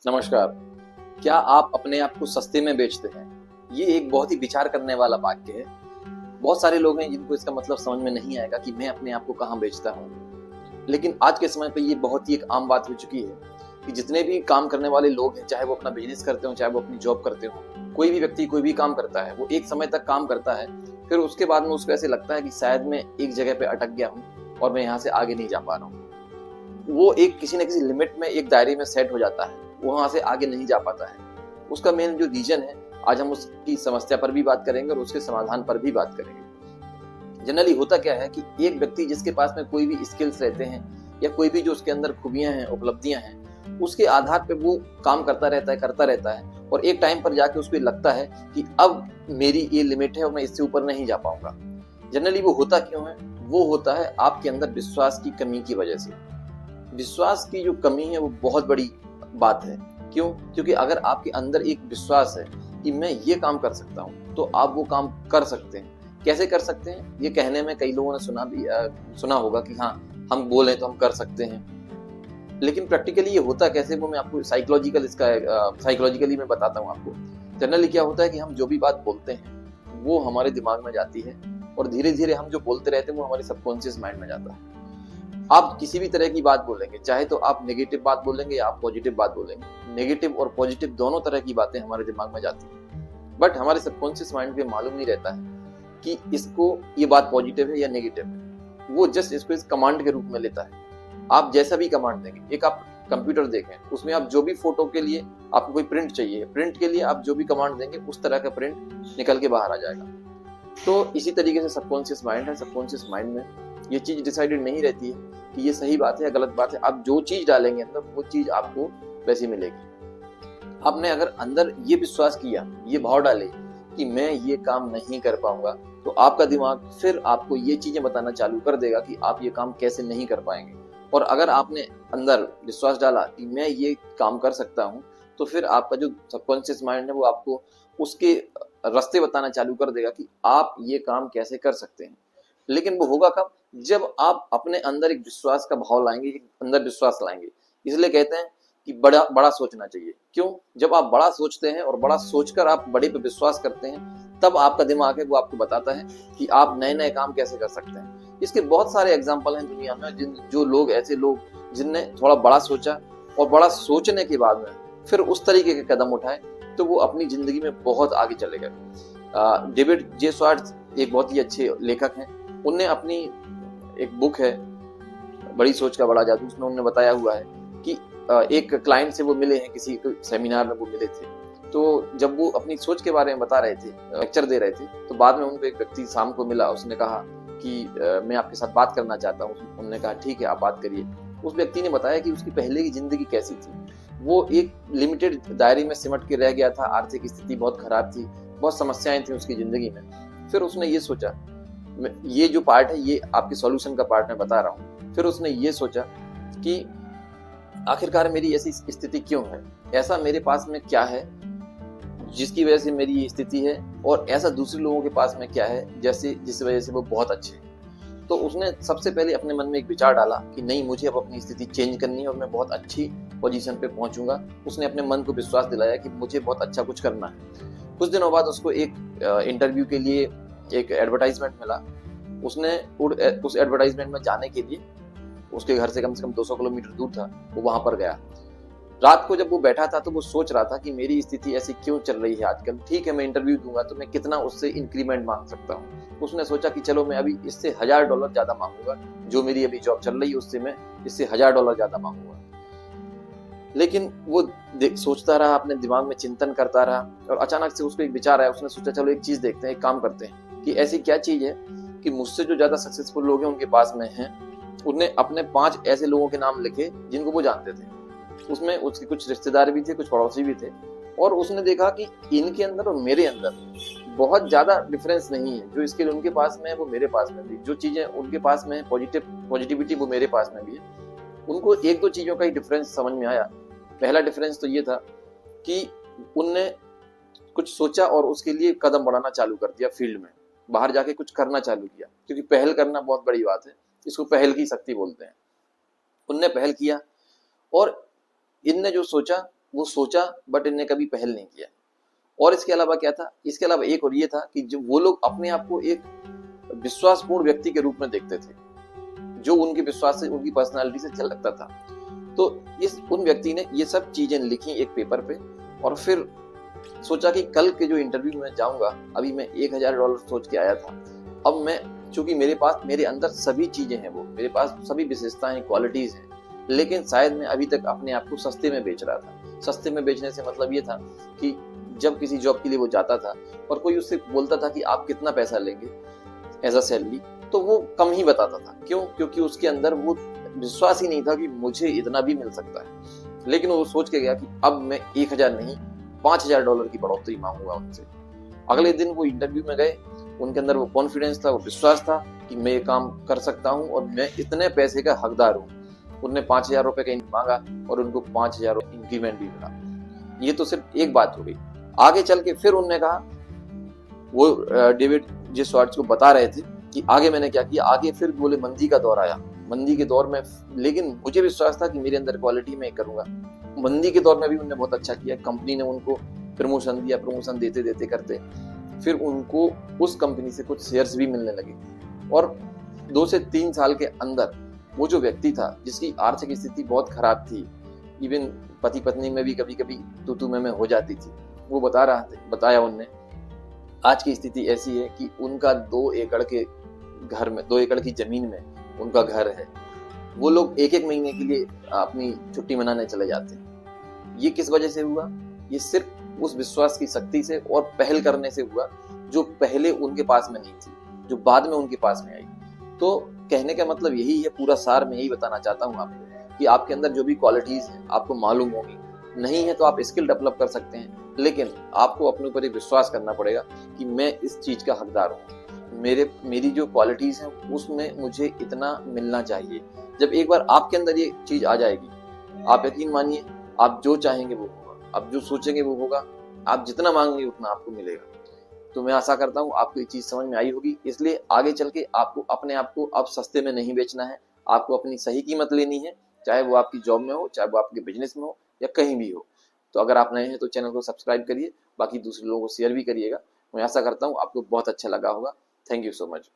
नमस्कार। क्या आप अपने आप को सस्ते में बेचते हैं? ये एक बहुत ही विचार करने वाला वाक्य है। बहुत सारे लोग हैं जिनको इसका मतलब समझ में नहीं आएगा कि मैं अपने आप को कहाँ बेचता हूँ। लेकिन आज के समय पे ये बहुत ही एक आम बात हो चुकी है कि जितने भी काम करने वाले लोग हैं, चाहे वो अपना बिजनेस करते हो, चाहे वो अपनी जॉब करते हो, कोई भी व्यक्ति कोई भी काम करता है, वो एक समय तक काम करता है, फिर उसके बाद में उसको ऐसे लगता है कि शायद मैं एक जगह पे अटक गया हूँ और मैं यहाँ से आगे नहीं जा पा रहा हूँ। वो एक किसी न किसी लिमिट में, एक दायरे में सेट हो जाता है, वो वहां से आगे नहीं जा पाता है। उसका मेन जो रीजन है, आज हम उसकी समस्या पर भी बात करेंगे और उसके समाधान पर भी बात करेंगे। जनरली होता क्या है कि एक व्यक्ति जिसके पास में कोई भी स्किल्स रहते हैं या कोई भी जो उसके अंदर खूबियां हैं, उपलब्धियां हैं, उसके आधार पे वो काम करता रहता है और एक टाइम पर जाके उसको लगता है कि अब मेरी ये लिमिट है और मैं इससे ऊपर नहीं जा पाऊंगा। जनरली वो होता क्यों है? वो होता है आपके अंदर विश्वास की कमी की वजह से। विश्वास की जो कमी है वो बहुत बड़ी बात है। क्यों? क्योंकि अगर आपके अंदर एक विश्वास है कि मैं ये काम कर सकता हूँ, तो आप वो काम कर सकते हैं। कैसे कर सकते हैं? ये कहने में कई लोगों ने सुना होगा कि हाँ, हम बोले तो हम कर सकते हैं, लेकिन प्रैक्टिकली ये होता कैसे, वो मैं आपको साइकोलॉजिकली मैं बताता हूँ आपको। जनरली क्या होता है कि हम जो भी बात बोलते हैं वो हमारे दिमाग में जाती है और धीरे धीरे हम जो बोलते रहते हैं वो हमारे सबकॉन्शियस माइंड में जाता है। आप किसी भी तरह की बात बोलेंगे, चाहे तो आप नेगेटिव बात बोलेंगे या आप पॉजिटिव बात बोलेंगे, नेगेटिव और पॉजिटिव दोनों तरह की बातें हमारे दिमाग में जाती हैं, बट हमारे सबकॉन्शियस माइंड पे मालूम नहीं रहता है कि इसको ये बात पॉजिटिव है या नेगेटिव है। वो जस्ट इसको इस कमांड के रूप में लेता है। आप जैसा भी कमांड देंगे, एक आप कंप्यूटर देखें, उसमें आप जो भी फोटो के लिए आपको कोई प्रिंट चाहिए, प्रिंट के लिए आप जो भी कमांड देंगे उस तरह का प्रिंट निकल के बाहर आ जाएगा। तो इसी तरीके से सबकॉन्शियस माइंड है। सबकॉन्शियस माइंड में ये चीज डिसाइडेड नहीं रहती है कि ये सही बात है या गलत बात है। आप जो चीज डालेंगे अंदर, वो चीज आपको वैसी मिलेगी। आपने अगर अंदर ये विश्वास किया, ये भाव डाले कि मैं ये काम नहीं कर पाऊंगा, तो आपका दिमाग फिर आपको ये चीजें बताना चालू कर देगा कि आप ये काम कैसे नहीं कर पाएंगे। और अगर आपने अंदर विश्वास डाला कि मैं ये काम कर सकता हूँ, तो फिर आपका जो सबकॉन्शियस माइंड है वो आपको उसके रास्ते बताना चालू कर देगा कि आप ये काम कैसे कर सकते हैं। लेकिन वो होगा कब? जब आप अपने अंदर एक विश्वास का भाव लाएंगे, एक अंदर विश्वास लाएंगे। इसलिए कहते हैं कि बड़ा बड़ा सोचना चाहिए। क्यों? जब आप बड़ा सोचते हैं और बड़ा सोचकर आप बड़े पे विश्वास करते हैं, तब आपका दिमाग है वो आपको बताता है कि आप नए नए काम कैसे कर सकते हैं। इसके बहुत सारे एग्जाम्पल हैं दुनिया में, जो लोग ऐसे लोग जिनने थोड़ा बड़ा सोचा और बड़ा सोचने के बाद में फिर उस तरीके के कदम उठाए, तो वो अपनी जिंदगी में बहुत आगे चले गए। डेविड जे स्वार्ट्ज एक बहुत ही अच्छे लेखक हैं। उनने अपनी एक बुक है, बड़ी सोच का बड़ा जादू, उसमें उन्होंने बताया हुआ है कि एक क्लाइंट से वो मिले हैं, किसी सेमिनार में वो मिले थे। तो जब वो अपनी सोच के बारे में बता रहे थे, लेक्चर दे रहे थे, तो बाद में उनको एक व्यक्ति शाम को मिला। उसने कहा कि मैं आपके साथ बात करना चाहता हूँ। उन्होंने कहा ठीक है, आप बात करिए। उस व्यक्ति ने बताया कि उसकी पहले की जिंदगी कैसी थी। वो एक लिमिटेड दायरे में सिमट के रह गया था, आर्थिक स्थिति बहुत खराब थी, बहुत समस्याएं थी उसकी जिंदगी में। फिर उसने ये सोचा, ये जो पार्ट है ये आपके सॉल्यूशन का पार्ट मैं बता रहा हूँ। फिर उसने ये सोचा कि आखिरकार मेरी ऐसी स्थिति क्यों है, ऐसा मेरे पास में क्या है जिसकी वजह से मेरी ये स्थिति है, और ऐसा दूसरे लोगों के पास में क्या है जैसे जिस वजह से वो बहुत अच्छे हैं। तो उसने सबसे पहले अपने मन में एक विचार डाला कि नहीं, मुझे अब अपनी स्थिति चेंज करनी है और मैं बहुत अच्छी पोजीशन पे पहुंचूंगा। उसने अपने मन को विश्वास दिलाया कि मुझे बहुत अच्छा कुछ करना है। कुछ दिनों बाद उसको एक इंटरव्यू के लिए एक एडवर्टाइजमेंट मिला। उसने उस एडवर्टाइजमेंट में जाने के लिए उसके घर से कम 200 किलोमीटर दूर था, वो वहां पर गया। रात को जब वो बैठा था तो वो सोच रहा था कि मेरी स्थिति ऐसी क्यों चल रही है आजकल। ठीक है, मैं इंटरव्यू दूंगा तो मैं कितना उससे इंक्रीमेंट मांग सकता हूँ। उसने सोचा कि चलो मैं अभी इससे $1000 ज्यादा मांगूंगा, जो मेरी अभी जॉब चल रही है उससे मैं इससे $1000 ज्यादा मांगूंगा। लेकिन वो सोचता रहा, अपने दिमाग में चिंतन करता रहा, और अचानक से उसको एक विचार आया। उसने सोचा चलो एक चीज देखते हैं, एक काम करते हैं कि ऐसी क्या चीज है कि मुझसे जो ज्यादा सक्सेसफुल लोग हैं उनके पास में हैं। उन्हें अपने 5 ऐसे लोगों के नाम लिखे जिनको वो जानते थे। उसमें उसके कुछ रिश्तेदार भी थे, कुछ पड़ोसी भी थे, और उसने देखा कि इनके अंदर और मेरे अंदर बहुत ज्यादा डिफरेंस नहीं है। जो स्किल उनके पास में है वो मेरे पास में भी, जो चीजें उनके पास में है पॉजिटिविटी वो मेरे पास में भी है। उनको 1-2 चीजों का ही डिफरेंस समझ में आया। पहला डिफरेंस तो ये था कि उनने कुछ सोचा और उसके लिए कदम बढ़ाना चालू कर दिया, फील्ड में बाहर जाके कुछ करना चालू किया। क्योंकि पहल करना बहुत बड़ी बात है, इसको पहल की शक्ति बोलते हैं। उनने पहल किया और इनने जो सोचा वो सोचा बट इन्हें कभी पहल नहीं किया। और इसके अलावा क्या था, इसके अलावा एक और ये था कि जो वो लोग अपने आप को एक विश्वासपूर्ण व्यक्ति के रूप में देखते थे, जो उनके विश्वास से, उनकी पर्सनालिटी से चल लगता था। तो उन व्यक्ति ने ये सब चीजें लिखी एक पेपर पे, और फिर सोचा कि कल के जो इंटरव्यू में जाऊंगा, अभी मैं $1000 सोच के आया था, अब मैं, चूंकि मेरे पास, मेरे अंदर सभी चीजें हैं, वो मेरे पास सभी विशेषताएं, क्वालिटीज हैं, लेकिन शायद मैं अभी तक अपने आप को सस्ते में बेच रहा था। सस्ते में बेचने से मतलब ये था कि जब किसी जॉब के लिए वो जाता था और कोई उससे बोलता था कि आप कितना पैसा लेंगे एज अ सैलरी, तो वो कम ही बताता था। क्यों? क्योंकि उसके अंदर वो विश्वास ही नहीं था कि मुझे इतना भी मिल सकता है। लेकिन वो सोच के गया कि अब मैं 1000 नहीं, $5000 की बढ़ोतरी मांगूंगा उनसे। अगले दिन वो इंटरव्यू में गए, उनके अंदर वो कॉन्फिडेंस था, वो विश्वास था कि मैं ये काम कर सकता हूँ और मैं इतने पैसे का हकदार हूँ। उन्होंने $5000 का मांगा और उनको 5000 इंक्रीमेंट भी मिला। ये तो सिर्फ एक बात हो गई। आगे चल के फिर उन्होंने कहा, वो डेविड जे श्वार्ट्ज को बता रहे थे कि आगे मैंने क्या किया। आगे फिर बोले मंदी का दौर आया, मंदी के दौर में, लेकिन मुझे विश्वास था कि मेरे अंदर क्वालिटी मैं करूंगा। मंदी के दौर में भी उन्होंने बहुत अच्छा किया। कंपनी ने उनको प्रमोशन दिया, प्रमोशन देते देते करते फिर उनको उस कंपनी से कुछ शेयर्स भी मिलने लगे। और 2 से 3 साल के अंदर वो जो व्यक्ति था, जिसकी आर्थिक स्थिति बहुत खराब थी, इवन पति पत्नी में भी कभी कभी तू मैं हो जाती थी, वो बताया उनने, आज की स्थिति ऐसी है कि उनका 2 एकड़ के घर में, 2 एकड़ की जमीन में उनका घर है। वो लोग एक महीने के लिए अपनी छुट्टी मनाने चले जाते हैं। ये किस वजह से हुआ? ये सिर्फ उस विश्वास की शक्ति से और पहल करने से हुआ, जो पहले उनके पास में नहीं थी, जो बाद में उनके पास में आई। तो कहने का मतलब यही है, पूरा सार में यही बताना चाहता हूँ आपको कि आपके अंदर जो भी क्वालिटीज हैं आपको मालूम होगी, नहीं है तो आप स्किल डेवलप कर सकते हैं, लेकिन आपको अपने ऊपर एक विश्वास करना पड़ेगा कि मैं इस चीज का हकदार हूँ, मेरी जो क्वालिटीज हैं उसमें मुझे इतना मिलना चाहिए। जब एक बार आपके अंदर ये चीज आ जाएगी, आप यकीन मानिए, आप जो चाहेंगे वो होगा, आप जो सोचेंगे वो होगा, आप जितना मांगेंगे उतना आपको मिलेगा। तो मैं आशा करता हूँ आपको ये चीज समझ में आई होगी। इसलिए आगे चल के आपको अपने आप को अब सस्ते में नहीं बेचना है, आपको अपनी सही कीमत लेनी है, चाहे वो आपकी जॉब में हो, चाहे वो आपके बिजनेस में हो, या कहीं भी हो। तो अगर आप नए हैं तो चैनल को सब्सक्राइब करिए, बाकी दूसरे लोगों को शेयर भी करिएगा। मैं आशा करता हूँ आपको बहुत अच्छा लगा होगा। Thank you so much.